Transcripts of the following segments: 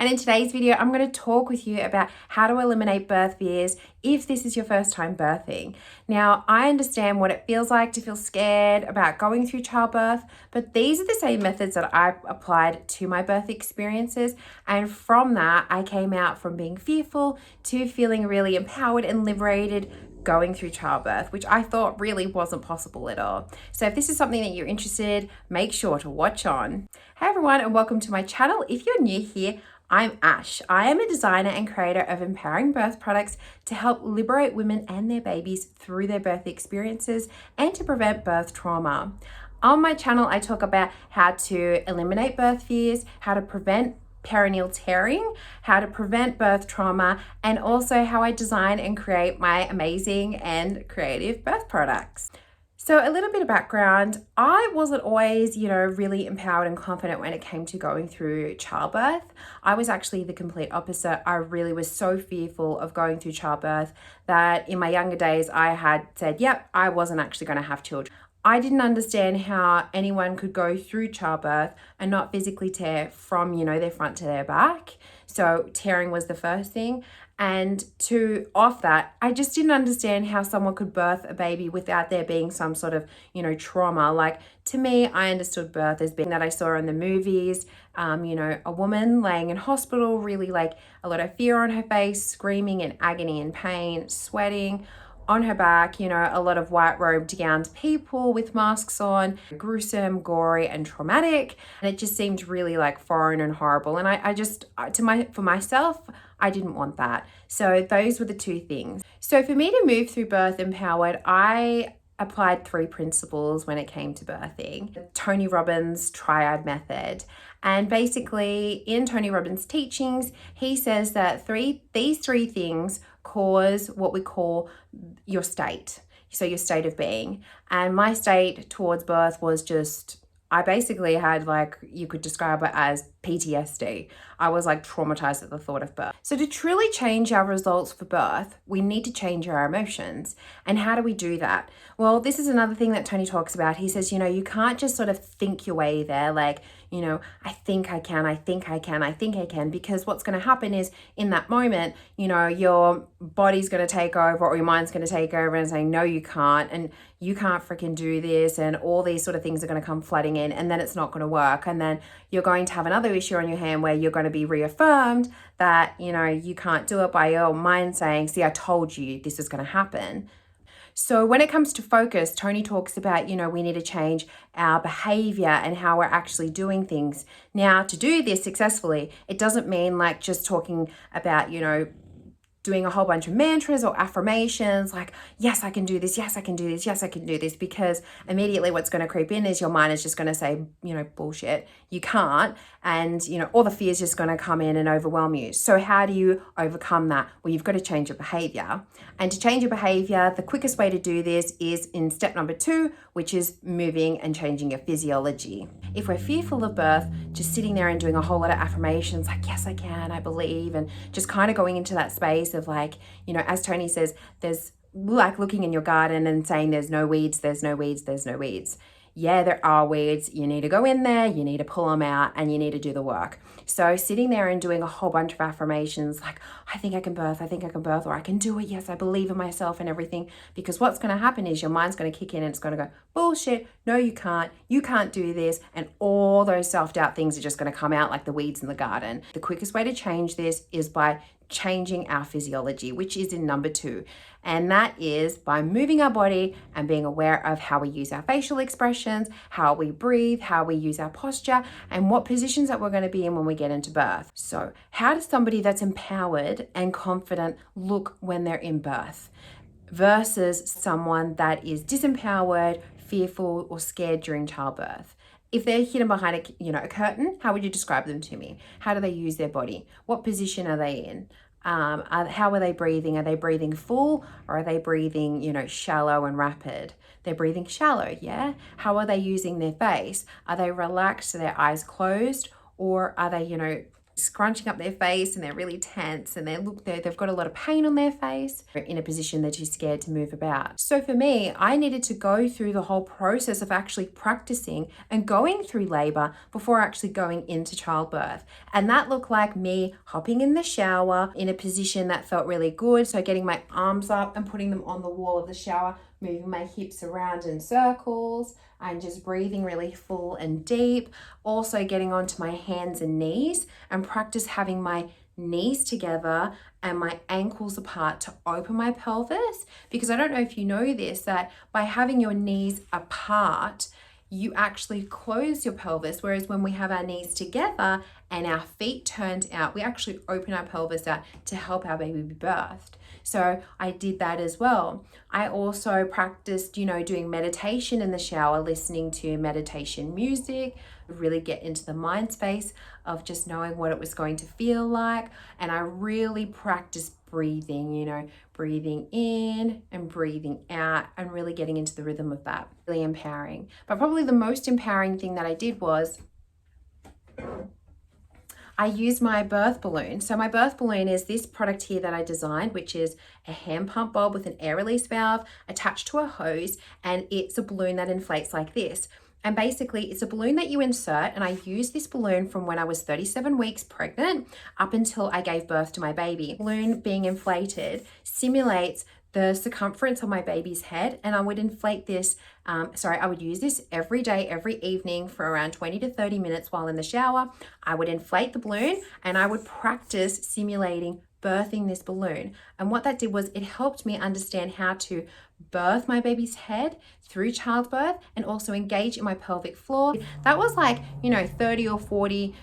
And in today's video, I'm going to talk with you about how to eliminate birth fears if this is your first time birthing. Now, I understand what it feels like to feel scared about going through childbirth, but these are the same methods that I've applied to my birth experiences. And from that, I came out from being fearful to feeling really empowered and liberated going through childbirth, which I thought really wasn't possible at all. So if this is something that you're interested, make sure to watch on. Hey everyone, and welcome to my channel. If you're new here, I'm Ash. I am a designer and creator of empowering birth products to help liberate women and their babies through their birth experiences and to prevent birth trauma. On my channel, I talk about how to eliminate birth fears, how to prevent perineal tearing, how to prevent birth trauma, and also how I design and create my amazing and creative birth products. So a little bit of background, I wasn't always, really empowered and confident when it came to going through childbirth. I was actually the complete opposite. I really was so fearful of going through childbirth that in my younger days, I had said, yep, I wasn't actually going to have children. I didn't understand how anyone could go through childbirth and not physically tear from, their front to their back. So tearing was the first thing. And off that, I just didn't understand how someone could birth a baby without there being some sort of, trauma. Like to me, I understood birth as being that I saw in the movies, a woman laying in hospital, really like a lot of fear on her face, screaming in agony and pain, sweating. On her back, a lot of white robed gowned people with masks on, gruesome, gory, and traumatic. And it just seemed really like foreign and horrible. And for myself, I didn't want that. So those were the two things. So for me to move through birth empowered, I applied 3 principles when it came to birthing. Tony Robbins TRIAD method. And basically in Tony Robbins' teachings, he says that these three things cause what we call your state. So your state of being. And my state towards birth was I basically had you could describe it as PTSD. I was traumatized at the thought of birth. So to truly change our results for birth, we need to change our emotions. And how do we do that? Well, this is another thing that Tony talks about. He says, you can't just sort of think your way there. I think I can, because what's going to happen is in that moment, your body's going to take over or your mind's going to take over and say, no, you can't. And you can't freaking do this. And all these sort of things are going to come flooding in, and then it's not going to work. And then you're going to have another issue on your hand where you're going to be reaffirmed that, you can't do it by your mind saying, see, I told you this is going to happen. So when it comes to focus, Tony talks about, we need to change our behavior and how we're actually doing things. Now, to do this successfully, it doesn't mean just talking about, doing a whole bunch of mantras or affirmations like, yes, I can do this, yes, I can do this, yes, I can do this, because immediately what's going to creep in is your mind is just going to say, bullshit, you can't. And, all the fear is just going to come in and overwhelm you. So how do you overcome that? Well, you've got to change your behavior. And to change your behavior, the quickest way to do this is in step number 2, which is moving and changing your physiology. If we're fearful of birth, just sitting there and doing a whole lot of affirmations like, yes, I can, I believe, and just kind of going into that space of as Tony says, there's looking in your garden and saying there's no weeds, there's no weeds, there's no weeds. Yeah, there are weeds. You need to go in there, you need to pull them out, and you need to do the work. So sitting there and doing a whole bunch of affirmations like, I think I can birth, or I can do it, yes, I believe in myself and everything. Because what's going to happen is your mind's going to kick in and it's going to go, bullshit, no, you can't do this. And all those self-doubt things are just going to come out like the weeds in the garden. The quickest way to change this is by changing our physiology, which is in number 2. And that is by moving our body and being aware of how we use our facial expressions, how we breathe, how we use our posture, and what positions that we're going to be in when we get into birth. So how does somebody that's empowered and confident look when they're in birth versus someone that is disempowered, fearful, or scared during childbirth? If they're hidden behind a curtain, how would you describe them to me? How do they use their body? What position are they in? How are they breathing? Are they breathing full, or are they breathing, shallow and rapid? They're breathing shallow, yeah? How are they using their face? Are they relaxed, their eyes closed, or are they, scrunching up their face and they're really tense and they've got a lot of pain on their face. They're in a position they're too scared to move about. So for me, I needed to go through the whole process of actually practicing and going through labor before actually going into childbirth. And that looked like me hopping in the shower in a position that felt really good. So getting my arms up and putting them on the wall of the shower, moving my hips around in circles and just breathing really full and deep. Also getting onto my hands and knees and practice having my knees together and my ankles apart to open my pelvis. Because I don't know if you know this, that by having your knees apart, you actually close your pelvis, whereas when we have our knees together and our feet turned out, we actually open our pelvis out to help our baby be birthed. So I did that as well. I also practiced, doing meditation in the shower, listening to meditation music, really get into the mind space of just knowing what it was going to feel like. And I really practiced breathing, breathing in and breathing out and really getting into the rhythm of that. Really empowering. But probably the most empowering thing that I did was I used my birth balloon. So my birth balloon is this product here that I designed, which is a hand pump bulb with an air release valve attached to a hose, and it's a balloon that inflates like this. And basically it's a balloon that you insert, and I used this balloon from when I was 37 weeks pregnant up until I gave birth to my baby. The balloon being inflated simulates the circumference of my baby's head, and I would inflate this, I would use this every day, every evening for around 20 to 30 minutes while in the shower. I would inflate the balloon and I would practice simulating birthing this balloon. And what that did was it helped me understand how to birth my baby's head through childbirth and also engage in my pelvic floor. That was like, 30 or 40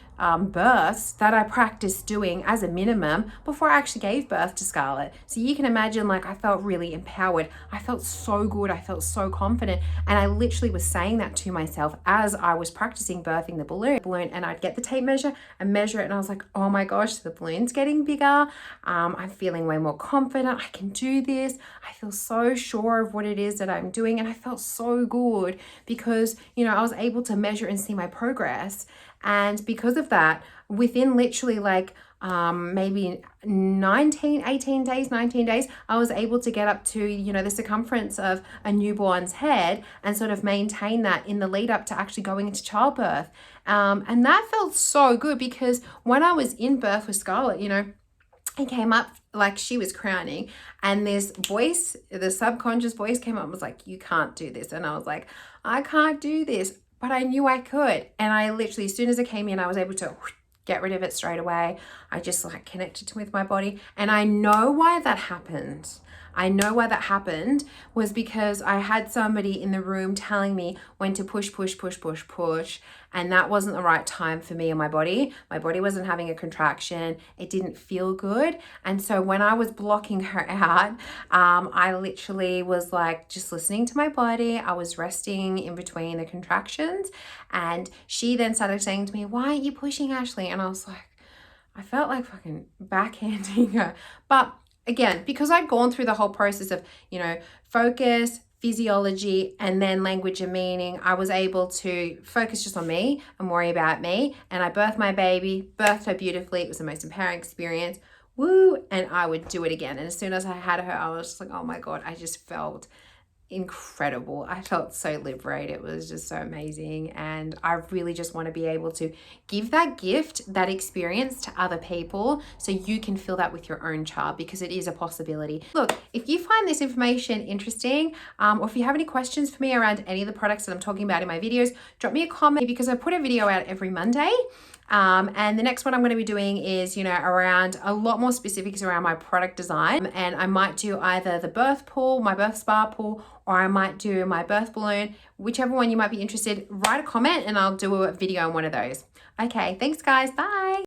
births that I practiced doing as a minimum before I actually gave birth to Scarlett. So you can imagine, I felt really empowered. I felt so good. I felt so confident. And I literally was saying that to myself as I was practicing birthing the balloon, and I'd get the tape measure and measure it. And I was like, oh my gosh, the balloon's getting bigger. I'm feeling way more confident. I can do this. I feel so sure of what it is that I'm doing. And I felt so good because, I was able to measure and see my progress. And because of that, within literally maybe 18 days, 19 days, I was able to get up to, the circumference of a newborn's head and sort of maintain that in the lead up to actually going into childbirth. And that felt so good because when I was in birth with Scarlett, it came up like she was crowning, and this voice, the subconscious voice came up and was like, you can't do this. And I was like, I can't do this. But I knew I could. And I literally, as soon as it came in, I was able to get rid of it straight away. I just connected with my body. And I know why that happened. I know why that happened was because I had somebody in the room telling me when to push. And that wasn't the right time for me and my body. My body wasn't having a contraction. It didn't feel good. And so when I was blocking her out, I literally was just listening to my body. I was resting in between the contractions. And she then started saying to me, why aren't you pushing, Ashley? And I was like, I felt like fucking backhanding her. But again, because I'd gone through the whole process of, focus, physiology, and then language and meaning, I was able to focus just on me and worry about me. And I birthed my baby, birthed her beautifully. It was the most empowering experience. Woo! And I would do it again. And as soon as I had her, I was just like, oh my God, I just felt incredible. I felt so liberated. It was just so amazing. And I really just want to be able to give that gift, that experience to other people so you can feel that with your own child, because it is a possibility. Look, if you find this information interesting, or if you have any questions for me around any of the products that I'm talking about in my videos, drop me a comment, because I put a video out every Monday. And the next one I'm going to be doing is, around a lot more specifics around my product design. And I might do either the birth pool, my birth spa pool, or I might do my birth balloon. Whichever one you might be interested, write a comment and I'll do a video on one of those. Okay, thanks guys. Bye.